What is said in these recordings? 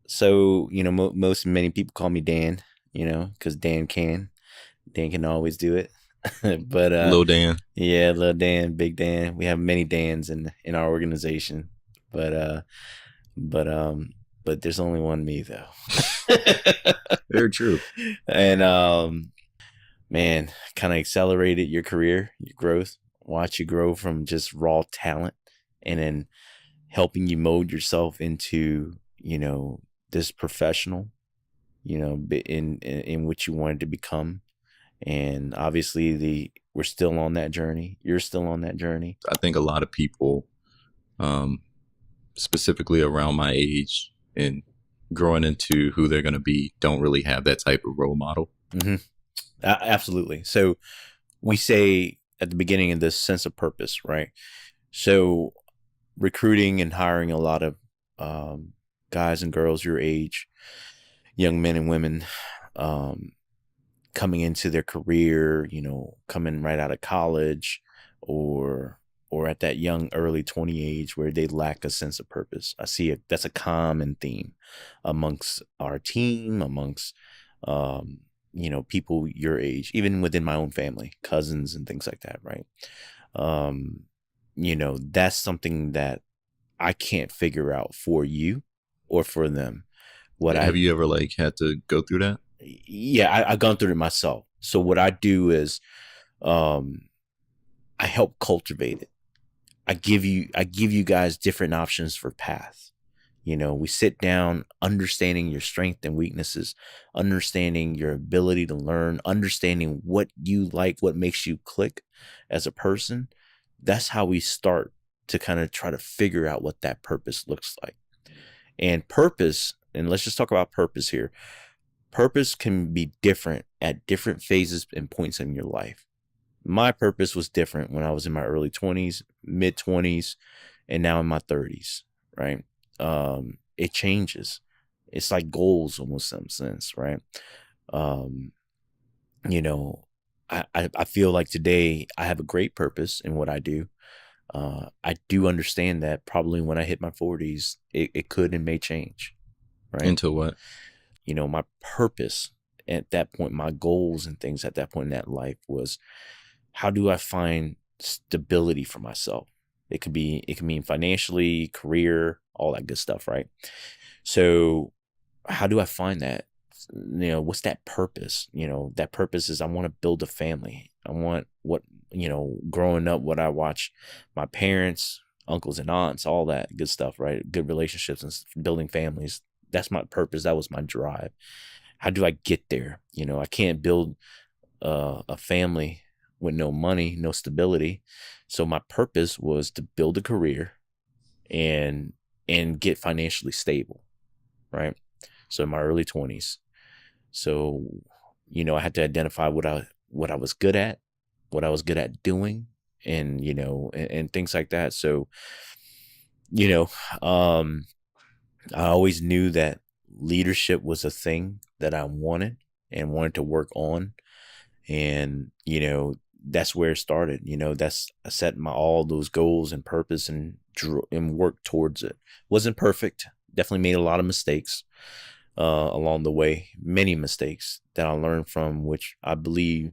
So, many people call me Dan, because Dan can always do it. But Lil Dan. yeah, little Dan, big Dan. We have many Dans in our organization, but but um, but there's only one me though. Very true. And man, kind of accelerated your career, your growth. Watch you grow from just raw talent, and then helping you mold yourself into this professional, in which you wanted to become. And obviously, the we're still on that journey. You're still on that journey. I think a lot of people, um, specifically around my age and growing into who they're going to be, don't really have that type of role model. Hmm. Absolutely. So we say at the beginning of this sense of purpose, right? So recruiting and hiring a lot of guys and girls your age, young men and women, um, coming into their career, coming right out of college, or at that young early 20 age where they lack a sense of purpose. That's a common theme amongst our team, amongst um, people your age, even within my own family, cousins and things like that, right? Um, that's something that I can't figure out for you or for them. What Have I you ever like had to go through that? Yeah, I've gone through it myself. So what I do is, um, I help cultivate it. I give you guys different options for paths. We sit down, understanding your strengths and weaknesses, understanding your ability to learn, understanding what you like, what makes you click as a person. That's how we start to kind of try to figure out what that purpose looks like. And purpose, and let's just talk about purpose here. Purpose can be different at different phases and points in your life. My purpose was different when I was in my early 20s, mid 20s, and now in my 30s, right? It changes. It's like goals almost in some sense, right? Um, you know, I feel like today I have a great purpose in what I do. I do understand that probably when I hit my 40s, it could and may change, right? Into what? My purpose at that point, my goals and things at that point in that life was, how do I find stability for myself? It can mean financially, career, all that good stuff, right? So how do I find that? What's that purpose? That purpose is, I want to build a family. I want what, growing up, what I watch my parents, uncles and aunts, all that good stuff, right? Good relationships and building families. That's my purpose. That was my drive. How do I get there? I can't build a family with no money, no stability. So my purpose was to build a career and get financially stable, right? So in my early 20s. So, I had to identify what I was good at, what I was good at doing, and and things like that. So, you know, um I always knew that leadership was a thing that I wanted and wanted to work on. And that's where it started. That's I set my all those goals and purpose and drew and worked towards it. Wasn't perfect, definitely made a lot of mistakes along the way, many mistakes that I learned from, which I believe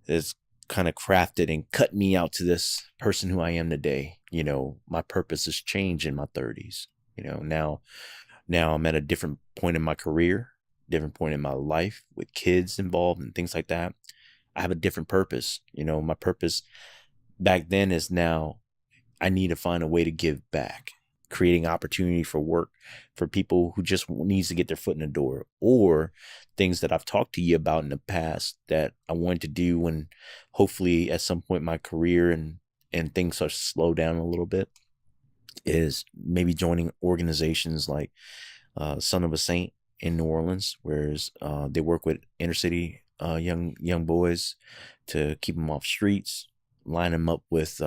is kind of crafted and cut me out to this person who I am today. My purpose has changed in my 30s. Now I'm at a different point in my career, different point in my life with kids involved and things like that. I have a different purpose. My purpose back then is now, I need to find a way to give back, creating opportunity for work for people who just needs to get their foot in the door, or things that I've talked to you about in the past that I wanted to do when hopefully at some point in my career and things start to slow down a little bit, is maybe joining organizations like Son of a Saint in New Orleans, whereas they work with inner city young boys to keep them off streets, line them up with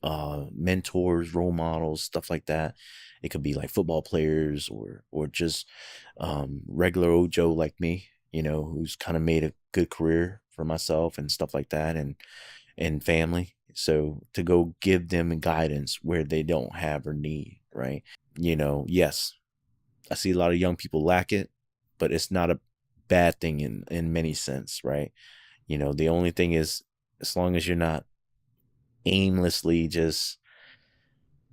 mentors, role models, stuff like that. It could be like football players, or just regular old Joe like me, who's kind of made a good career for myself and stuff like that, and family. So to go give them guidance where they don't have or need, right? Yes, I see a lot of young people lack it, but it's not a bad thing in many sense, right? The only thing is, as long as you're not aimlessly just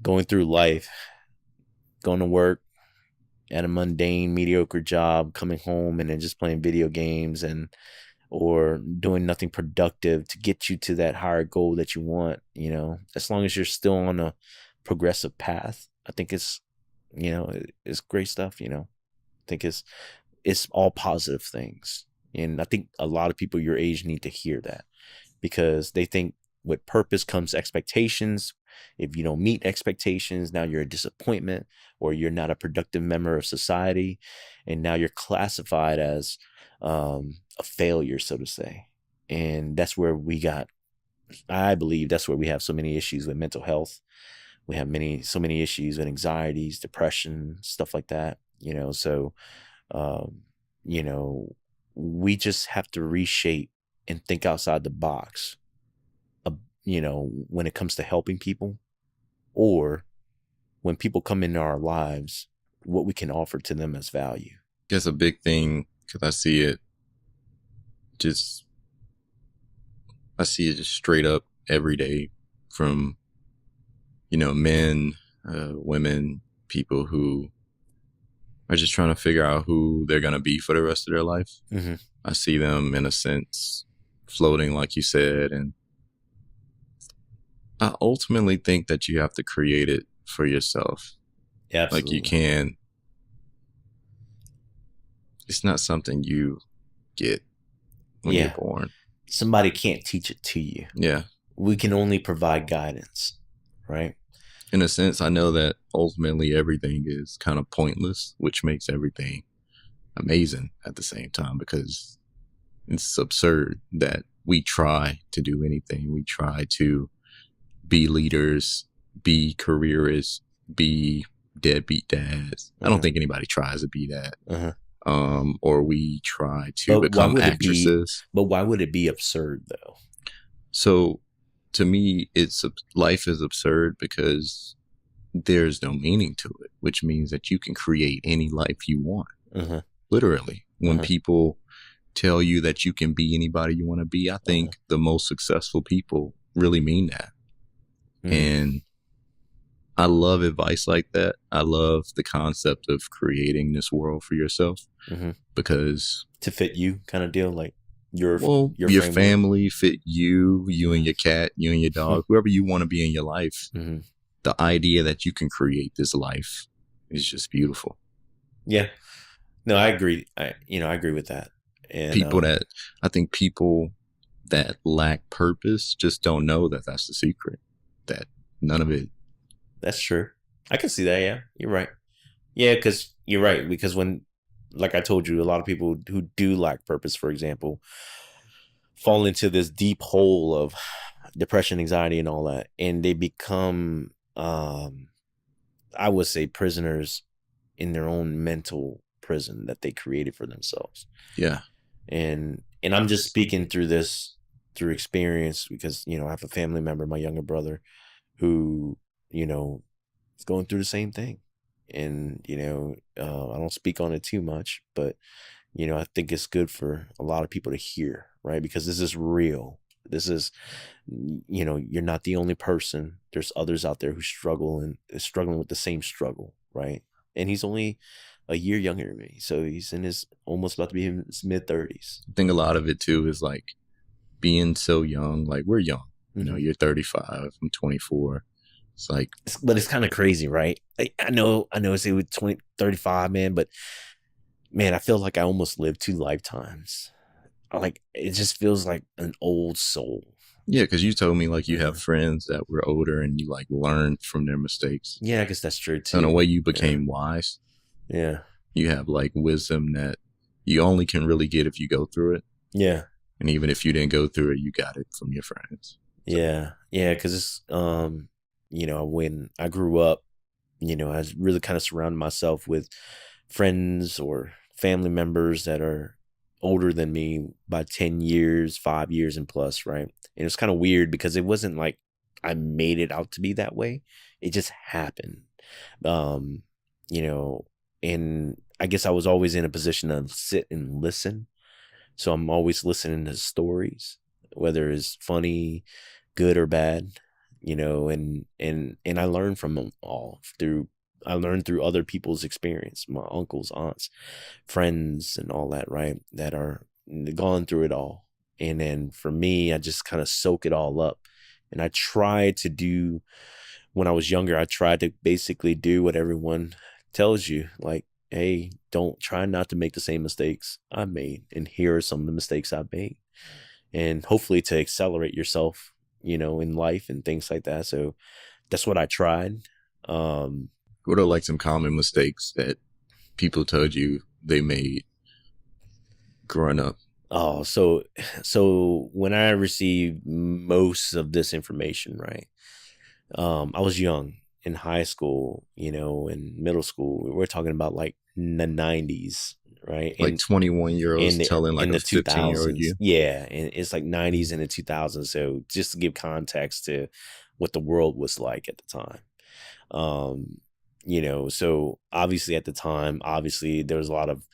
going through life, going to work at a mundane, mediocre job, coming home and then just playing video games and or doing nothing productive to get you to that higher goal that you want, as long as you're still on a progressive path, I think it's great stuff, I think it's all positive things. And I think a lot of people your age need to hear that, because they think with purpose comes expectations. If you don't meet expectations, now you're a disappointment, or you're not a productive member of society, and now you're classified as a failure, so to say. And that's where I believe that's where we have so many issues with mental health. We have so many issues with anxieties, depression, stuff like that. So um, you know, we just have to reshape and think outside the box, when it comes to helping people, or when people come into our lives, what we can offer to them as value. That's a big thing, because just I see it just straight up every day from, men, women, people who are just trying to figure out who they're going to be for the rest of their life. Mm-hmm. I see them, in a sense, floating, like you said. And I ultimately think that you have to create it for yourself. Absolutely. Like, you can. It's not something you get when you're born. Somebody can't teach it to you. Yeah. We can only provide guidance, right? In a sense, I know that ultimately everything is kind of pointless, which makes everything amazing at the same time, because it's absurd that we try to do anything. We try to be leaders, be careerists, be deadbeat dads. I don't think anybody tries to be that. Or we try to become actresses. But why would it be absurd, though? So, to me, life is absurd because there's no meaning to it, which means that you can create any life you want. Literally. When people tell you that you can be anybody you want to be, I think the most successful people really mean that. And I love advice like that. I love the concept of creating this world for yourself, because to fit you, kind of deal, like your family fit you and your cat, you and your dog, whoever you want to be in your life. The idea that you can create this life is just beautiful. Yeah, no, I agree. I agree with that. And I think people that lack purpose just don't know that that's the secret. That none of it. That's true. I can see that. Yeah, you're right. Yeah, because you're right. Because when, like I told you, a lot of people who do lack purpose, for example, fall into this deep hole of depression, anxiety, and all that, and they become, I would say, prisoners in their own mental prison that they created for themselves. Yeah. And I'm just speaking through experience, because I have a family member, my younger brother, who is going through the same thing. And I don't speak on it too much, but I think it's good for a lot of people to hear, right? Because this is real. This is, you're not the only person. There's others out there who struggle and is struggling with the same struggle, right? And he's only a year younger than me, so he's almost about to be in his mid-30s. I think a lot of it too is like being so young. Like, we're young. You're 35. I'm 24. It's like, but it's kind of crazy, right? I know it's with 35, man, but man, I feel like I almost lived 2 lifetimes. Like, it just feels like an old soul. Yeah, because you told me, like, you have friends that were older and you, like, learned from their mistakes. Yeah, I guess that's true too. In a way, you became wise. Yeah. You have, like, wisdom that you only can really get if you go through it. Yeah. And even if you didn't go through it, you got it from your friends. So. Yeah. Yeah, because it's, when I grew up, I was really kind of surrounding myself with friends or family members that are older than me by 10 years, 5 years and plus, right? And it's kind of weird because it wasn't like I made it out to be that way. It just happened. and I guess I was always in a position to sit and listen. So I'm always listening to stories, whether it's funny, good or bad, and I learn from them all through. I learned through other people's experience, my uncles, aunts, friends, and all that, right? That are gone through it all. And then for me, I just kind of soak it all up. And I try to do, when I was younger, I tried to basically do what everyone tells you, like, hey, don't try not to make the same mistakes I made. And here are some of the mistakes I've made. And hopefully to accelerate yourself, in life and things like that. So that's what I tried. What are like some common mistakes that people told you they made growing up? Oh, so when I received most of this information, right? I was young in high school, in middle school. We're talking about like the 90s, right? Like 21-year-olds telling like in a the 15-year-old 2000s. you? Yeah, and it's like 90s and the 2000s. So just to give context to what the world was like at the time. So obviously at the time, there was a lot of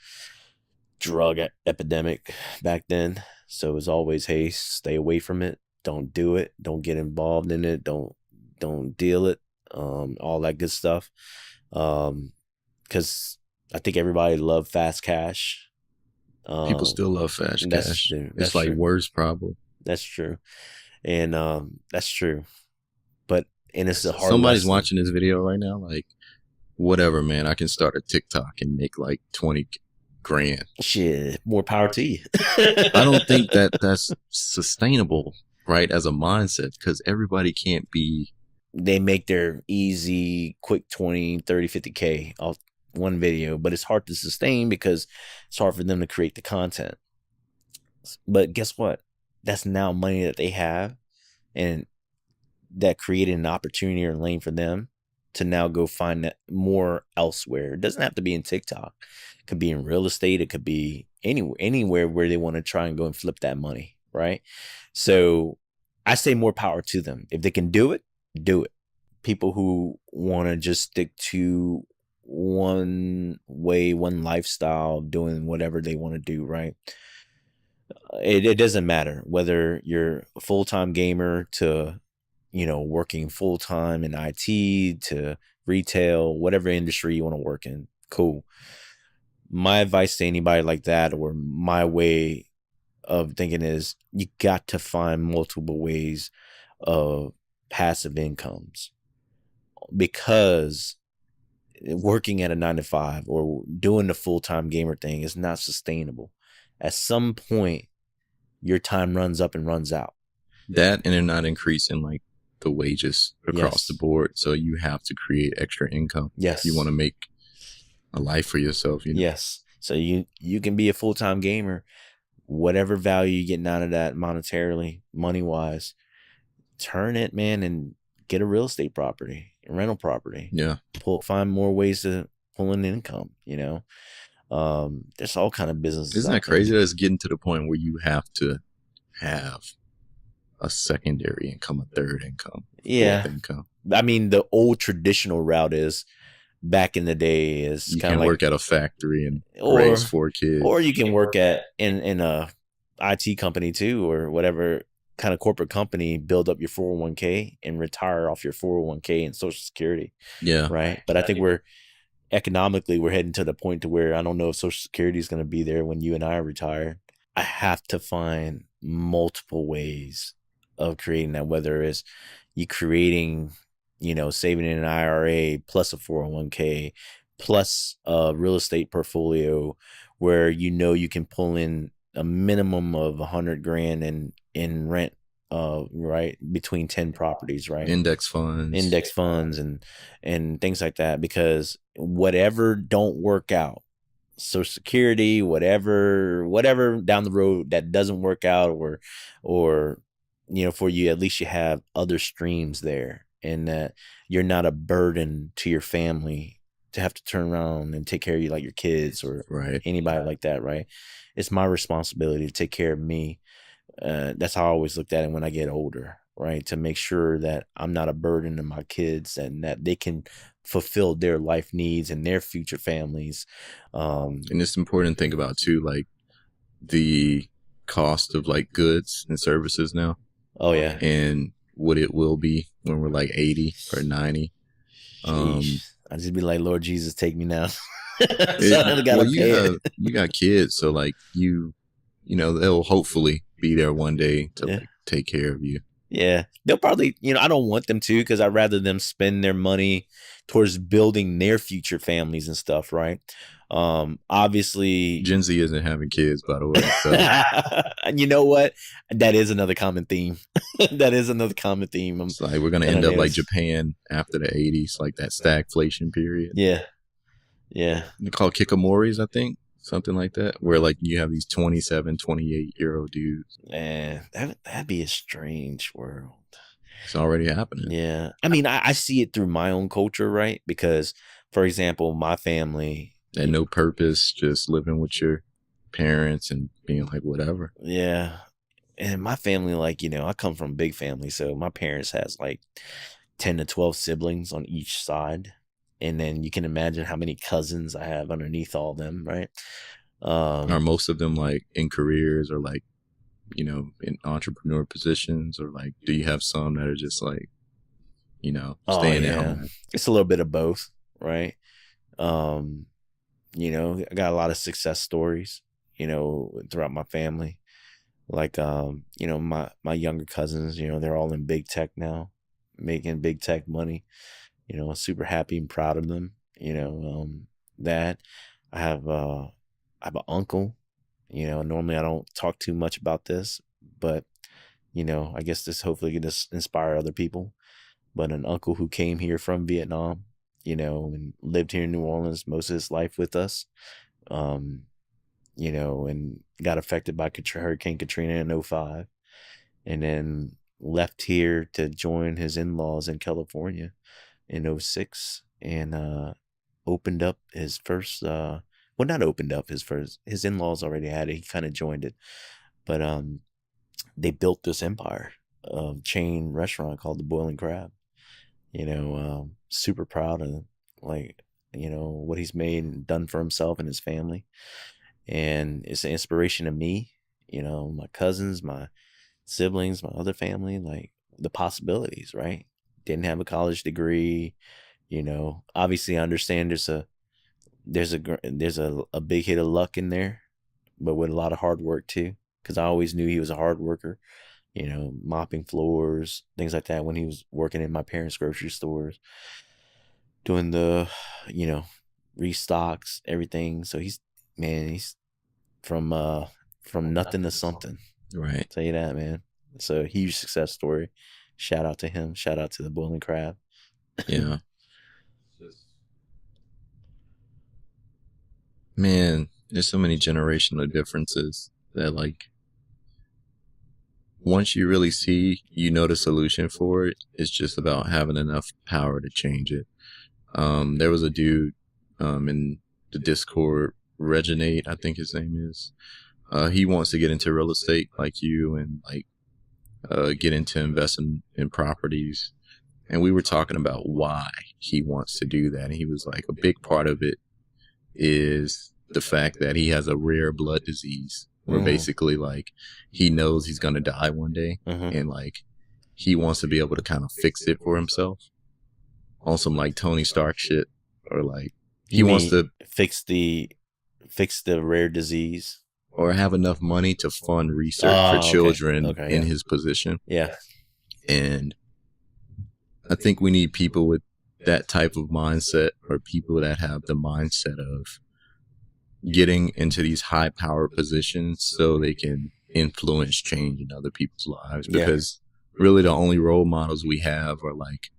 drug epidemic back then. So it was always, hey, stay away from it. Don't do it. Don't get involved in it. Don't deal it. All that good stuff. Because I think everybody loved fast cash. People still love fast cash. It's like worse, probably. That's true. And that's true. But, and it's a hard Somebody's lesson. watching this video right now, like, whatever, man. I can start a TikTok and make like 20 grand. Shit, more power to you. I don't think that's sustainable, right, as a mindset, because everybody can't be. They make their easy, quick 20, 30, 50K off one video, but it's hard to sustain because it's hard for them to create the content. But guess what? That's now money that they have, and that created an opportunity or lane for them to now go find that more elsewhere. It doesn't have to be in TikTok. It could be in real estate. It could be anywhere where they want to try and go and flip that money, right? So I say more power to them. If they can do it, do it. People who want to just stick to one way, one lifestyle, doing whatever they want to do, right? It doesn't matter whether you're a full-time gamer to, working full-time in IT to retail, whatever industry you want to work in. Cool. My advice to anybody like that, or my way of thinking, is you got to find multiple ways of passive incomes, because working at a 9 to 5 or doing the full-time gamer thing is not sustainable. At some point, your time runs up and runs out. That, and they're not increasing like the wages across the board. So you have to create extra income. Yes. You want to make a life for yourself. Yes. So you can be a full-time gamer, whatever value you're getting out of that monetarily, money-wise, turn it, man, and get a real estate property, a rental property. Yeah. Find more ways to pull in income, there's all kind of businesses. Isn't that crazy that it's getting to the point where you have to have a secondary income, a third income, fourth income? I mean, the old traditional route is, back in the day, is you kind of like work at a factory and raise 4 kids, or you can work at in a IT company too, or whatever kind of corporate company, build up your 401k and retire off your 401k and Social Security. Yeah. Right. But I think we're heading to the point to where I don't know if Social Security is going to be there when you and I retire. I have to find multiple ways of creating that, whether it's you creating, saving in an IRA plus a 401k plus a real estate portfolio where you can pull in a minimum of 100 grand in rent, right, between 10 properties, right? Index funds and things like that, because whatever don't work out, Social Security, whatever down the road that doesn't work out, or for you, at least you have other streams there, and that you're not a burden to your family to have to turn around and take care of you, like your kids or anybody like that, right? It's my responsibility to take care of me. That's how I always looked at it when I get older, right? To make sure that I'm not a burden to my kids and that they can fulfill their life needs and their future families. And it's important to think about too, like the cost of like goods and services now. Oh yeah. And what it will be when we're like 80 or 90. I just be like, Lord Jesus, take me now. So I gotta pay it. You got kids, so like you know, they'll hopefully be there one day to like take care of you. Yeah, they'll probably, I don't want them to, because I'd rather them spend their money towards building their future families and stuff, right? Obviously, Gen Z isn't having kids, by the way. So. You know what? That is another common theme. That is another common theme. It's like we're gonna end up like Japan after the 80s, like that stagflation period. Yeah. They're called kikimoris, I think. Something like that, where like you have these 27, 28-year-old dudes. Man, that'd be a strange world. It's already happening. Yeah. I mean, I see it through my own culture, right? Because, for example, my family had no purpose, just living with your parents and being like whatever. Yeah. And my family, like, I come from a big family. So my parents has like 10 to 12 siblings on each side. And then you can imagine how many cousins I have underneath all of them, right? Are most of them like in careers or like, in entrepreneur positions, or like do you have some that are just like, staying at home? It's a little bit of both, right? I got a lot of success stories, throughout my family. Like, my younger cousins, they're all in big tech now, making big tech money. Super happy and proud of them. That I have an uncle. Normally I don't talk too much about this, but I guess this hopefully can just inspire other people. But an uncle who came here from Vietnam, and lived here in New Orleans most of his life with us, and got affected by Hurricane Katrina in 2005, and then left here to join his in-laws in California in 2006, and opened up his first not opened up his first, his in-laws already had it, he kind of joined it, but they built this empire of chain restaurant called the Boiling Crab. Super proud of like what he's made and done for himself and his family, and it's an inspiration to me, my cousins, my siblings, my other family, like the possibilities, right? Didn't have a college degree, obviously I understand there's a big hit of luck in there, but with a lot of hard work too, because I always knew he was a hard worker, mopping floors, things like that, when he was working in my parents' grocery stores, doing the restocks, everything. So he's from nothing to something, right? I'll tell you that, man. It's a huge success story. Shout out to him. Shout out to the Boiling Crab. Yeah. Man, there's so many generational differences that like once you really see, the solution for it, it's just about having enough power to change it. There was a dude in the Discord, Reginate, I think his name is. He wants to get into real estate like you, and like get into investing in properties. And we were talking about why he wants to do that. And he was like, a big part of it is the fact that he has a rare blood disease where basically like he knows he's going to die one day, and like he wants to be able to kind of fix it for himself on some like Tony Stark shit, or like he wants to fix the rare disease, or have enough money to fund research for children in his position. Yeah. And I think we need people with that type of mindset, or people that have the mindset of getting into these high power positions so they can influence change in other people's lives. Because really the only role models we have are like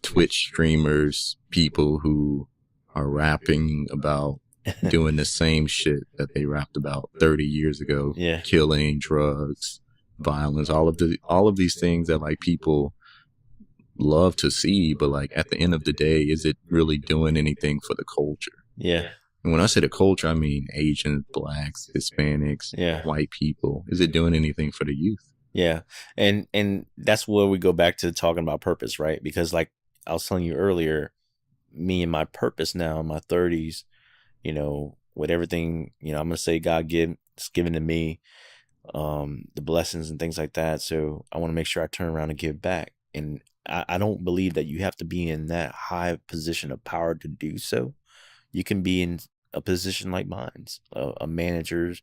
Twitch streamers, people who are rapping about doing the same shit that they rapped about 30 years ago. Killing, drugs, violence, all of these things that like people love to see, but like at the end of the day, is it really doing anything for the culture? And when I say the culture, I mean Asians, blacks, Hispanics, white people. Is it doing anything for the youth? And that's where we go back to talking about purpose, right? Because like I was telling you earlier, me and my purpose now in my 30s, with everything, I'm gonna say it's given to me, the blessings and things like that. So I want to make sure I turn around and give back. And I don't believe that you have to be in that high position of power to do so. You can be in a position like mine's, a manager's,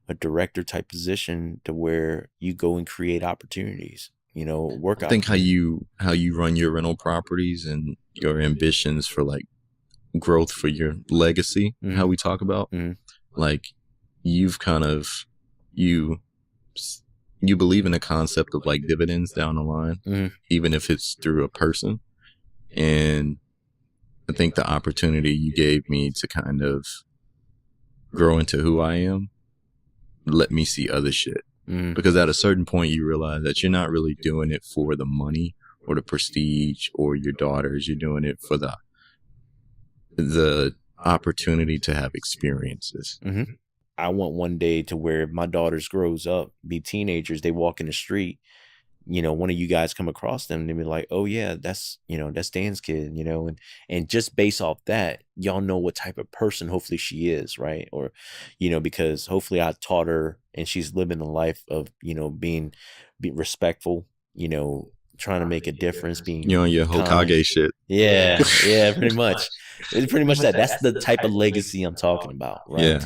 a director type position, to where you go and create opportunities, work I think opportunities. how you run your rental properties and your ambitions for like growth for your legacy, how Mm-hmm. we talk about, Mm-hmm. like you've kind of you you believe in the concept of like dividends down the line, Mm-hmm. even if it's through a person. And I think the opportunity you gave me to kind of grow into who I am let me see other shit. Mm-hmm. Because at a certain point, you realize that you're not really doing it for the money or the prestige or your daughters. You're doing it for the opportunity to have experiences. Mm-hmm. I want one day to where my daughters grows up, be teenagers, they walk in the street, one of you guys come across them and they be like, oh yeah, that's Dan's kid, and just based off that, y'all know what type of person hopefully she is, right? Or, because hopefully I taught her and she's living the life of, being respectful, trying to make a difference, You're being on your kind. Hokage shit. Yeah, yeah, pretty much. It's pretty much that. That's the type of legacy I'm talking about, right? Yeah.